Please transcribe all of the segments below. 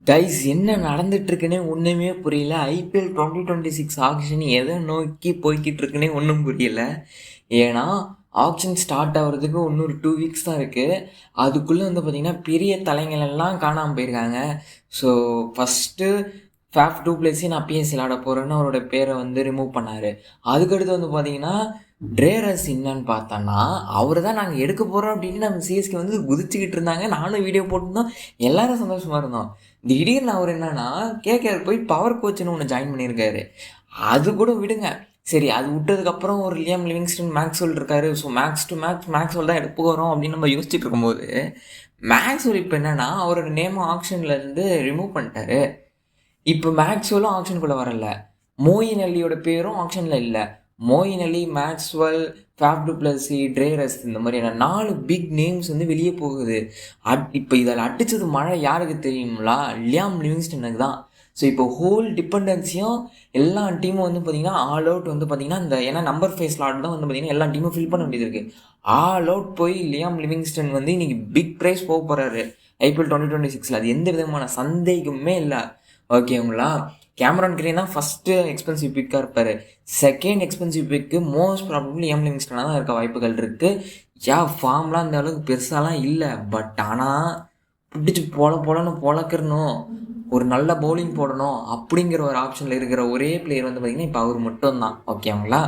Guys என்ன நடந்துட்டு இருக்குன்னே ஒன்றுமே புரியல. ஐபிஎல் 2026 ஆக்ஷன் எதை நோக்கி போய்கிட்டு இருக்குன்னே ஒன்றும் புரியல. ஏன்னா ஆக்ஷன் ஸ்டார்ட் ஆகிறதுக்கு இன்னொரு 2 வீக்ஸ் தான் இருக்குது. அதுக்குள்ளே வந்து பார்த்திங்கன்னா பெரிய தலைங்கள் எல்லாம் காணாமல் போயிருக்காங்க. So first Faf two Plessis நான் பிஎஸ்சி விளாட போகிறேன்னு அவரோட பேரை வந்து ரிமூவ் பண்ணார். அதுக்கடுத்து வந்து பார்த்தீங்கன்னா ட்ரேரஸ் என்னன்னு பார்த்தோன்னா அவர் தான் நாங்கள் எடுக்க போகிறோம் அப்படின்னு நம்ம சிஎஸ்கே வந்து குதிச்சுக்கிட்டு இருந்தாங்க. நானும் வீடியோ போட்டிருந்தோம், எல்லாரும் சந்தோஷமாக இருந்தோம். திடீர்னு அவர் என்னன்னா கேகேஆர் போய் பவர் கோச்சுன்னு ஒன்று ஜாயின் பண்ணியிருக்காரு. அது கூட விடுங்க, சரி அது விட்டதுக்கப்புறம் ஒரு லியாம் லிவிங்ஸ்டன் மேக்ஸ்வெல் இருக்காரு. ஸோ மேக்ஸ் டு மேக்ஸ்வெல் தான் எடுக்க போகிறோம் அப்படின்னு நம்ம யோசிச்சுட்டு இருக்கும்போது மேக்ஸ்வெல் இப்போ என்னன்னா அவரோட நேம் ஆக்ஷன்லேருந்து ரிமூவ் பண்ணிட்டாரு. இப்போ மேக்ஸ்வெல்லும் ஆக்ஷனுக்குள்ளே வரல, மோயின் அலியோட பேரும் ஆக்ஷனில் இல்லை. மோயின் அலி, மேக்ஸ்வெல், ஃபேஃப் டு பிளஸி, ட்ரேரஸ் இந்த மாதிரியான 4 பிக் நேம்ஸ் வந்து வெளியே போகுது. இப்போ இதில் அடித்தது மழை யாருக்கு தெரியுங்களா? லியாம் லிவிங்ஸ்டனுக்கு தான். ஸோ இப்போ ஹோல் டிபெண்டன்சியும் எல்லா டீமும் வந்து பார்த்திங்கன்னா ஆல் அவுட் வந்து பார்த்திங்கன்னா இந்த ஏன்னா நம்பர் ஃபேஸ் ஸ்லாட் தான் வந்து பார்த்திங்கன்னா எல்லா டீமும் ஃபில் பண்ண வேண்டியது இருக்குது. ஆல் அவுட் போய் லியாம் லிவிங்ஸ்டன் வந்து இன்றைக்கி பிக் ப்ரைஸ் போக போகிறாரு ஐபிஎல் 2026. அது எந்த விதமான சந்தேகமே இல்லை. ஓகேங்களா? கேமரான் கிரீன் தான் ஃபஸ்ட்டு எக்ஸ்பென்சிவ் பிக்காக இருப்பார். செகண்ட் எக்ஸ்பென்சிவ் பிக்கு மோஸ்ட் ப்ராபப்ளி லியாம் லிவிங்ஸ்டனாக தான் இருக்க வாய்ப்புகள் இருக்குது. ஃபார்ம்லாம் அந்த அளவுக்கு பெருசாலாம் இல்லை. பட் ஆனால் பிடிச்சி போலன்னு பொழக்கிறணும், ஒரு நல்ல பவுலிங் போடணும் அப்படிங்கிற ஒரு ஆப்ஷனில் இருக்கிற ஒரே பிளேயர் வந்து பார்த்திங்கன்னா இப்போ அவர் மட்டும்தான். ஓகேங்களா?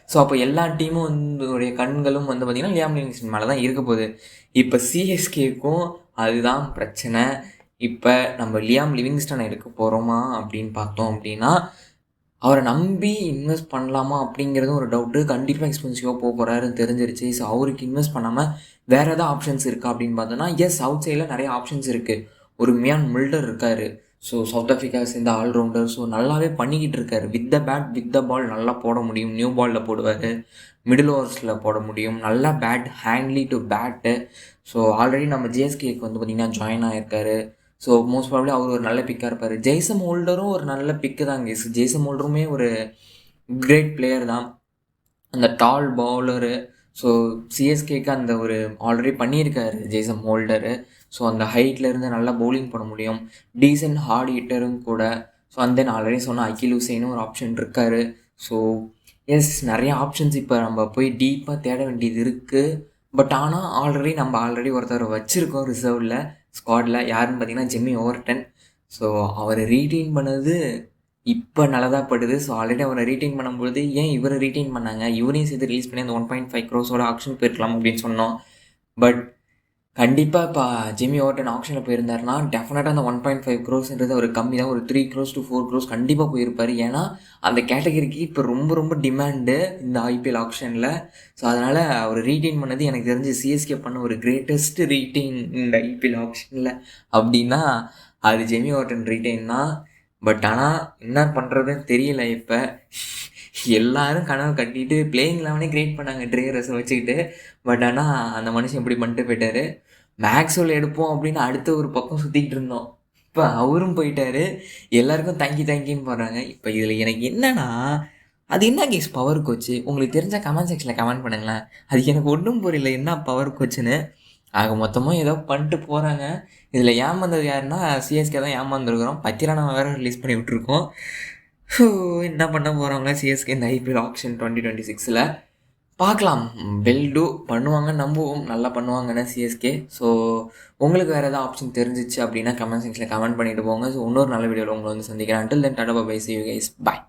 ஸோ அப்போ எல்லா டீமும் வந்து கண்களும் வந்து பார்த்திங்கன்னா லியாம் லிவிங்ஸ்டன் மேலே தான் இருக்க போகுது. இப்போ சிஎஸ்கேக்கும் அதுதான் பிரச்சனை. இப்போ நம்ம லியாம் லிவிங்ஸ்டனை எடுக்க போகிறோமா அப்படின்னு பார்த்தோம் அப்படின்னா அவரை நம்பி இன்வெஸ்ட் பண்ணலாமா அப்படிங்கிறதும் ஒரு டவுட்டு. கண்டிப்பாக எக்ஸ்பென்சிவாக போக போகிறாருன்னு தெரிஞ்சிருச்சு. ஸோ அவருக்கு இன்வெஸ்ட் பண்ணாமல் வேறு எதாவது ஆப்ஷன்ஸ் இருக்கா அப்படின்னு பார்த்தோன்னா எஸ், அவுட் சைடில் நிறைய ஆப்ஷன்ஸ் இருக்குது. ஒரு மியான் மில்டர் இருக்கார். ஸோ சவுத் ஆஃப்ரிக்கா சேர்ந்த ஆல்ரவுண்டர். ஸோ நல்லாவே பண்ணிக்கிட்டு இருக்காரு. With the bat with the ball நல்லா போட முடியும். நியூ பாலில் போடுவார், மிடில் ஓவர்ஸில் போட முடியும். நல்லா bat, handy to bat. So already நம்ம ஜிஎஸ்கேக்கு வந்து பார்த்திங்கன்னா ஜாயின் ஆகிருக்காரு. ஸோ மோஸ்ட் ப்ராப்ளி அவர் ஒரு நல்ல பிக்காக இருப்பார். ஜெய்சம் ஹோல்டரும் ஒரு நல்ல பிக்கு தாங்க. ஜெய்சம் ஹோல்டருமே ஒரு கிரேட் பிளேயர் தான், அந்த டால் பவுலரு. ஸோ சிஎஸ்கேக்கு அந்த ஒரு ஆல்ரெடி பண்ணியிருக்காரு ஜெய்சம் ஹோல்டரு. ஸோ அந்த ஹைட்லேருந்து நல்லா பவுலிங் பண்ண முடியும். டீசென்ட் ஹார்ட் ஹிட்டரும் கூட. ஸோ அந்த நான் ஆல்ரெடி சொன்ன அகில் ஹுசைனும் ஒரு ஆப்ஷன் இருக்கார். ஸோ எஸ், நிறைய ஆப்ஷன்ஸ் இப்போ நம்ம போய் டீப்பாக தேட வேண்டியது இருக்குது. பட் ஆனால் ஆல்ரெடி ஒருத்தர் வச்சுருக்கோம் ரிசர்வில் ஸ்குவாடில். யாருன்னு பார்த்தீங்கன்னா ஜிம்மி ஓவர்டன். ஸோ அவரை ரீட்டைன் பண்ணது இப்போ நல்லதாக படுது. ஸோ ஆல்ரெடி அவரை ரீட்டைன் பண்ணும்போது ஏன் இவரை ரீட்டைன் பண்ணாங்க, இவரையும் சேர்த்து ரிலீஸ் பண்ணி அந்த 1.5 crores ஆக்ஷன் போயிருக்கலாம் அப்படின்னு சொன்னோம். பட் கண்டிப்பாக இப்போ ஜிம்மி ஓவர்டன் ஆப்ஷனில் போயிருந்தாருன்னா டெஃபினட்டாக அந்த 1.5 crores ஒரு கம்மி தான். ஒரு 3 crores to 4 crores கண்டிப்பாக போயிருப்பார். ஏன்னா அந்த கேட்டகரிக்கு இப்போ ரொம்ப ரொம்ப டிமாண்டு இந்த ஐபிஎல் ஆப்ஷனில். ஸோ அதனால் அவர் ரீட்டைன் பண்ணது எனக்கு தெரிஞ்சு சிஎஸ்கே பண்ண ஒரு கிரேட்டஸ்ட் ரீட்டைன் இந்த ஐபிஎல் ஆப்ஷனில் அப்படின்னா அது ஜிம்மி ஓவர்டன் ரீட்டைன் தான். பட் ஆனால் என்ன பண்ணுறதுன்னு தெரியல. இப்போ எல்லாரும் கனவு கட்டிட்டு பிளேயிங் லெவனே கிரியேட் பண்ணாங்க ட்ரேரஸை வச்சுக்கிட்டு. பட் ஆனால் அந்த மனுஷன் இப்படி பண்ணிட்டு போயிட்டார். மேக்ஸ்வெல் எடுப்போம் அப்படின்னு அடுத்த ஒரு பக்கம் சுற்றிக்கிட்டு இருந்தோம். இப்போ அவரும் போயிட்டார். எல்லாருக்கும் தேங்கின்னு போடுறாங்க. இப்போ இதில் எனக்கு என்னன்னா அது என்ன கேஸ் பவர் கோச்சு? உங்களுக்கு தெரிஞ்ச கமெண்ட் செக்ஷனில் கமெண்ட் பண்ணுங்களேன். அது எனக்கு ஒன்றும் புரியல என்ன பவர் கோச்சுன்னு. ஆக மொத்தமாக ஏதோ பண்ணிட்டு போகிறாங்க. இதில் ஏமாந்தது யாருன்னா சிஎஸ்கே தான் ஏமாந்துருக்குறோம். பத்திரா நம்ம வேறு ரிலீஸ் பண்ணி விட்ருக்கோம். ஸோ என்ன பண்ண போகிறாங்களா சிஎஸ்கே இந்த ஐபிஎல் ஆக்ஷன் 2026 பார்க்கலாம். வெல் டூ பண்ணுவாங்கன்னு நம்புவோம். நல்லா பண்ணுவாங்கன்னு சிஎஸ்கே. ஸோ உங்களுக்கு வேறு ஏதாவது ஆப்ஷன் தெரிஞ்சிச்சு அப்படின்னா கமெண்ட் செக்ஷனில் கமெண்ட் பண்ணிட்டு போங்க. ஸோ இன்னொரு நல்ல வீடியோவில் உங்களை வந்து சந்திக்கிறேன். Until then tata bye, see you guys, bye.